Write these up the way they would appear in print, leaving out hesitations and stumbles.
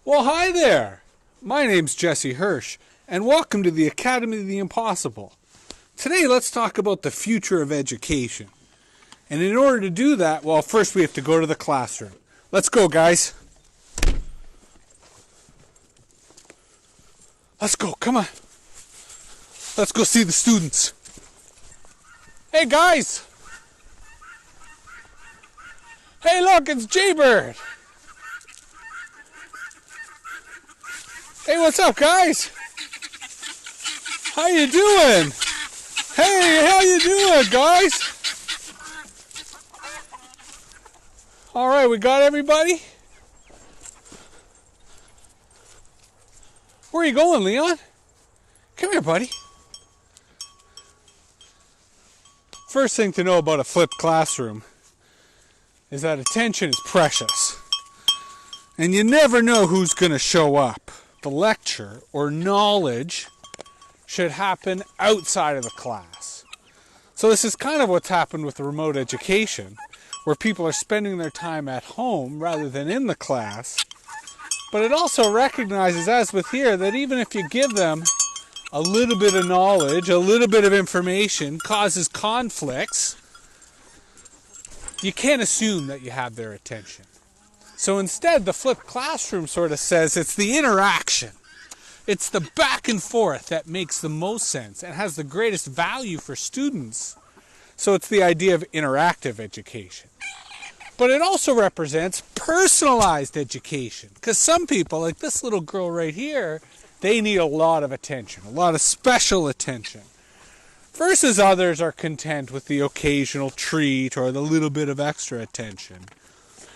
Well, hi there! My name's Jesse Hirsch, and welcome to the Academy of the Impossible. Today, let's talk about the future of education. And in order to do that, well, first we have to go to the classroom. Let's go, guys. Let's go, come on. Let's go see the students. Hey, guys! Hey, look, it's Jaybird! Hey, what's up, guys? How you doing? Hey, how you doing, guys? All right, we got everybody? Where are you going, Leon? Come here, buddy. First thing to know about a flipped classroom is that attention is precious. And you never know who's going to show up. The lecture or knowledge should happen outside of the class. So this is kind of what's happened with remote education, where people are spending their time at home rather than in the class. But it also recognizes, as with here, that even if you give them a little bit of knowledge, a little bit of information, causes conflicts, you can't assume that you have their attention. So instead, the flipped classroom sort of says it's the interaction. It's the back and forth that makes the most sense and has the greatest value for students. So it's the idea of interactive education. But it also represents personalized education. Because some people, like this little girl right here, they need a lot of attention, a lot of special attention. Versus others are content with the occasional treat or the little bit of extra attention.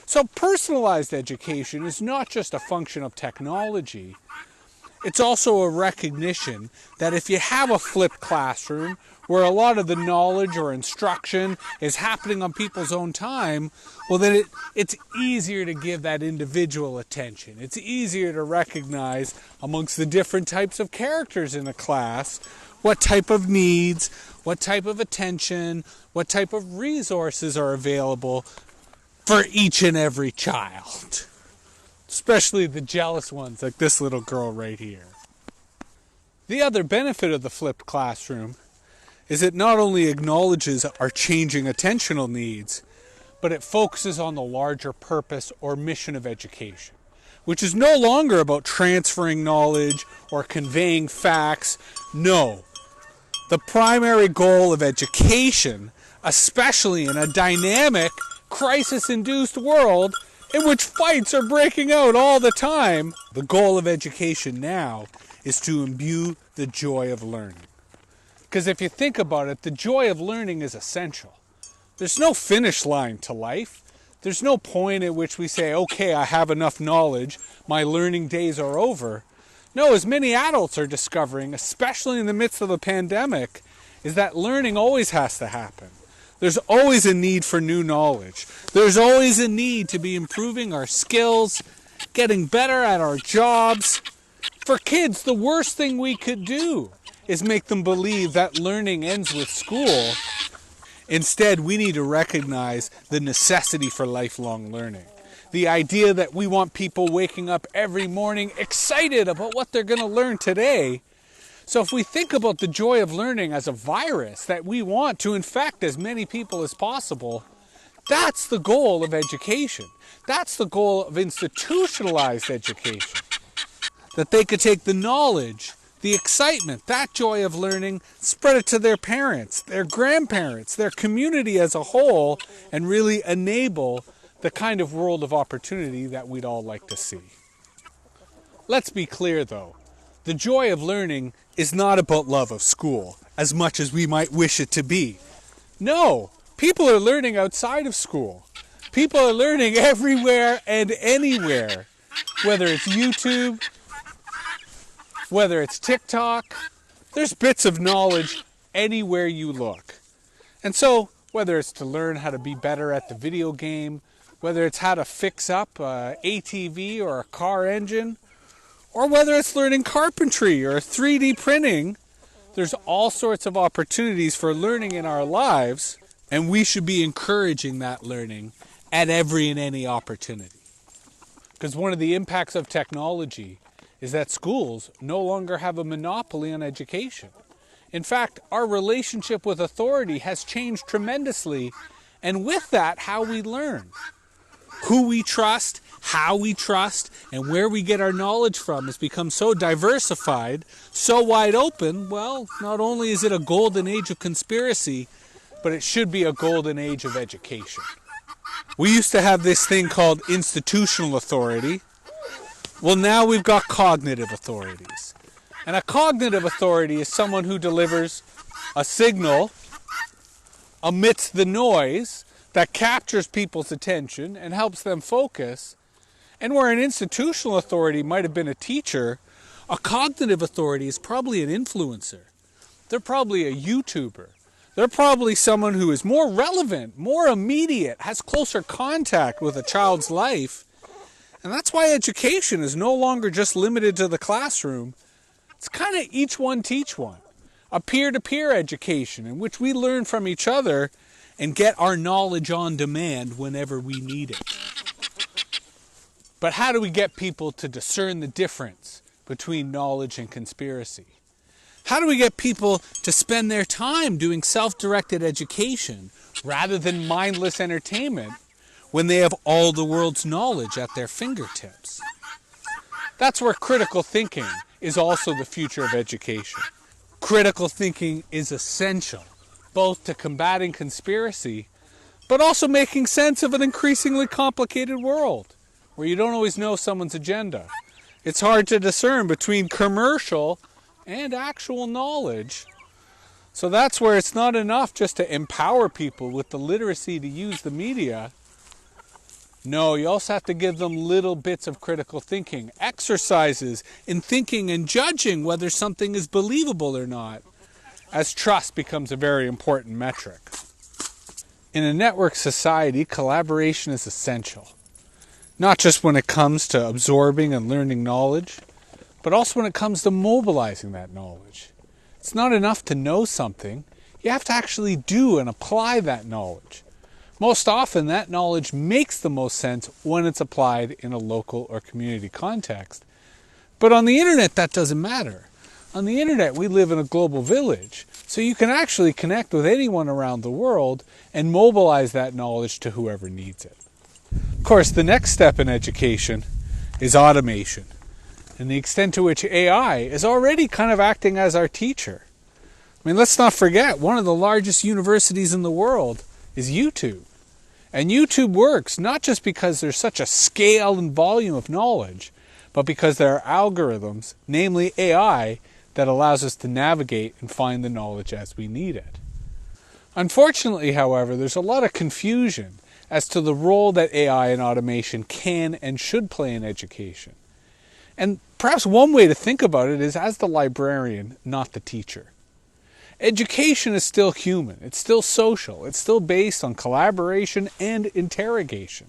So personalized education is not just a function of technology. It's also a recognition that if you have a flipped classroom where a lot of the knowledge or instruction is happening on people's own time, well then it's easier to give that individual attention. It's easier to recognize amongst the different types of characters in a class what type of needs, what type of attention, what type of resources are available for each and every child. Especially the jealous ones like this little girl right here. The other benefit of the flipped classroom is it not only acknowledges our changing attentional needs, but it focuses on the larger purpose or mission of education, which is no longer about transferring knowledge or conveying facts. No. The primary goal of education, especially in a dynamic, crisis-induced world in which fights are breaking out all the time, the goal of education now is to imbue the joy of learning. Because if you think about it, the joy of learning is essential. There's no finish line to life. There's no point at which we say, okay, I have enough knowledge, my learning days are over. No, as many adults are discovering, especially in the midst of the pandemic, is that learning always has to happen. There's always a need for new knowledge. There's always a need to be improving our skills, getting better at our jobs. For kids, the worst thing we could do is make them believe that learning ends with school. Instead, we need to recognize the necessity for lifelong learning. The idea that we want people waking up every morning excited about what they're going to learn today. So if we think about the joy of learning as a virus that we want to infect as many people as possible, that's the goal of education. That's the goal of institutionalized education. That they could take the knowledge, the excitement, that joy of learning, spread it to their parents, their grandparents, their community as a whole, and really enable the kind of world of opportunity that we'd all like to see. Let's be clear though. The joy of learning is not about love of school, as much as we might wish it to be. No, people are learning outside of school. People are learning everywhere and anywhere. Whether it's YouTube, whether it's TikTok, there's bits of knowledge anywhere you look. And so, whether it's to learn how to be better at the video game, whether it's how to fix up an ATV or a car engine, or whether it's learning carpentry or 3D printing, there's all sorts of opportunities for learning in our lives, and we should be encouraging that learning at every and any opportunity. Because one of the impacts of technology is that schools no longer have a monopoly on education. In fact, our relationship with authority has changed tremendously, and with that, how we learn. Who we trust, how we trust, and where we get our knowledge from has become so diversified, so wide open. Well, not only is it a golden age of conspiracy, but it should be a golden age of education. We used to have this thing called institutional authority. Well, now we've got cognitive authorities. And a cognitive authority is someone who delivers a signal amidst the noise that captures people's attention and helps them focus. And where an institutional authority might have been a teacher, a cognitive authority is probably an influencer. They're probably a YouTuber. They're probably someone who is more relevant, more immediate, has closer contact with a child's life. And that's why education is no longer just limited to the classroom. It's kind of each one teach one. A peer-to-peer education in which we learn from each other and get our knowledge on demand whenever we need it. But how do we get people to discern the difference between knowledge and conspiracy? How do we get people to spend their time doing self-directed education rather than mindless entertainment when they have all the world's knowledge at their fingertips? That's where critical thinking is also the future of education. Critical thinking is essential, both to combating conspiracy, but also making sense of an increasingly complicated world, where you don't always know someone's agenda. It's hard to discern between commercial and actual knowledge. So that's where it's not enough just to empower people with the literacy to use the media. No, you also have to give them little bits of critical thinking, exercises in thinking and judging whether something is believable or not, as trust becomes a very important metric. In a network society, collaboration is essential, not just when it comes to absorbing and learning knowledge, but also when it comes to mobilizing that knowledge. It's not enough to know something, you have to actually do and apply that knowledge. Most often, that knowledge makes the most sense when it's applied in a local or community context. But on the internet, that doesn't matter. On the internet, we live in a global village, so you can actually connect with anyone around the world and mobilize that knowledge to whoever needs it. Of course, the next step in education is automation, and the extent to which AI is already kind of acting as our teacher. I mean, let's not forget, one of the largest universities in the world is YouTube. And YouTube works not just because there's such a scale and volume of knowledge, but because there are algorithms, namely AI, that allows us to navigate and find the knowledge as we need it. Unfortunately, however, there's a lot of confusion as to the role that AI and automation can and should play in education. And perhaps one way to think about it is as the librarian, not the teacher. Education is still human, it's still social, it's still based on collaboration and interrogation.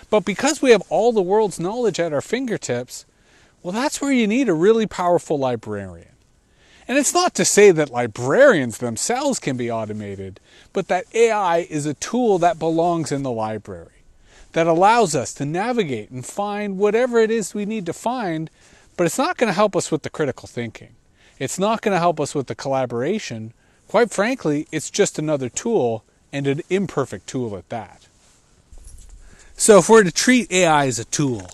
But because we have all the world's knowledge at our fingertips, well, that's where you need a really powerful librarian. And it's not to say that librarians themselves can be automated, but that AI is a tool that belongs in the library, that allows us to navigate and find whatever it is we need to find, but it's not going to help us with the critical thinking. It's not going to help us with the collaboration. Quite frankly, it's just another tool, and an imperfect tool at that. So if we're to treat AI as a tool,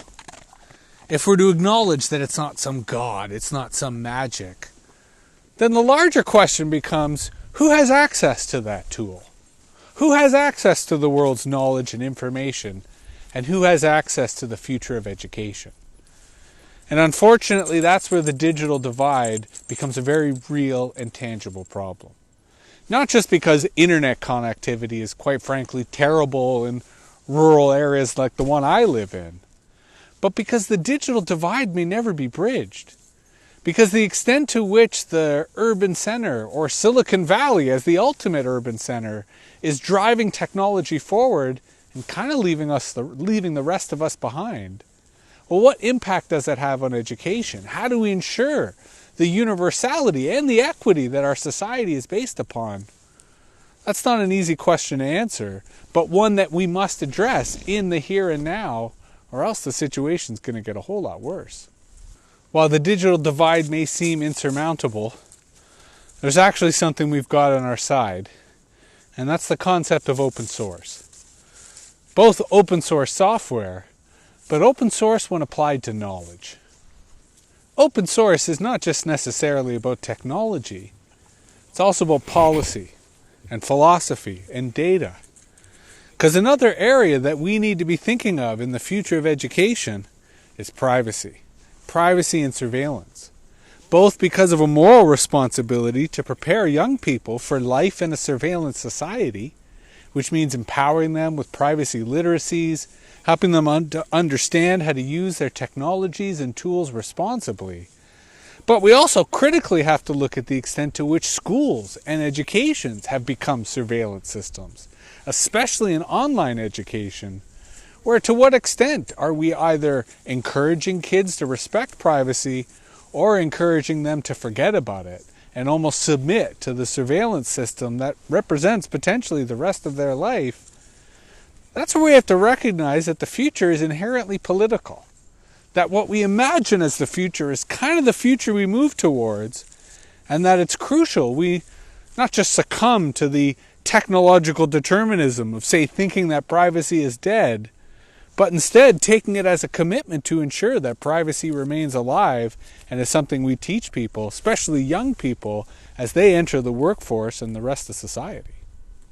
if we're to acknowledge that it's not some god, it's not some magic, then the larger question becomes, who has access to that tool? Who has access to the world's knowledge and information, and who has access to the future of education? And unfortunately, that's where the digital divide becomes a very real and tangible problem. Not just because internet connectivity is quite frankly terrible in rural areas like the one I live in, but because the digital divide may never be bridged. Because the extent to which the urban center, or Silicon Valley as the ultimate urban center, is driving technology forward and kind of leaving the rest of us behind. Well, what impact does that have on education? How do we ensure the universality and the equity that our society is based upon? That's not an easy question to answer, but one that we must address in the here and now or else the situation's going to get a whole lot worse. While the digital divide may seem insurmountable, there's actually something we've got on our side, and that's the concept of open source. Both open source software, but open source when applied to knowledge. Open source is not just necessarily about technology. It's also about policy and philosophy and data. Because another area that we need to be thinking of in the future of education is privacy. Privacy and surveillance. Both because of a moral responsibility to prepare young people for life in a surveillance society, which means empowering them with privacy literacies, helping them understand how to use their technologies and tools responsibly. But we also critically have to look at the extent to which schools and educations have become surveillance systems, especially in online education, where to what extent are we either encouraging kids to respect privacy or encouraging them to forget about it and almost submit to the surveillance system that represents potentially the rest of their life. That's where we have to recognize that the future is inherently political. That what we imagine as the future is kind of the future we move towards, and that it's crucial we not just succumb to the technological determinism of, say, thinking that privacy is dead, but instead taking it as a commitment to ensure that privacy remains alive and is something we teach people, especially young people, as they enter the workforce and the rest of society.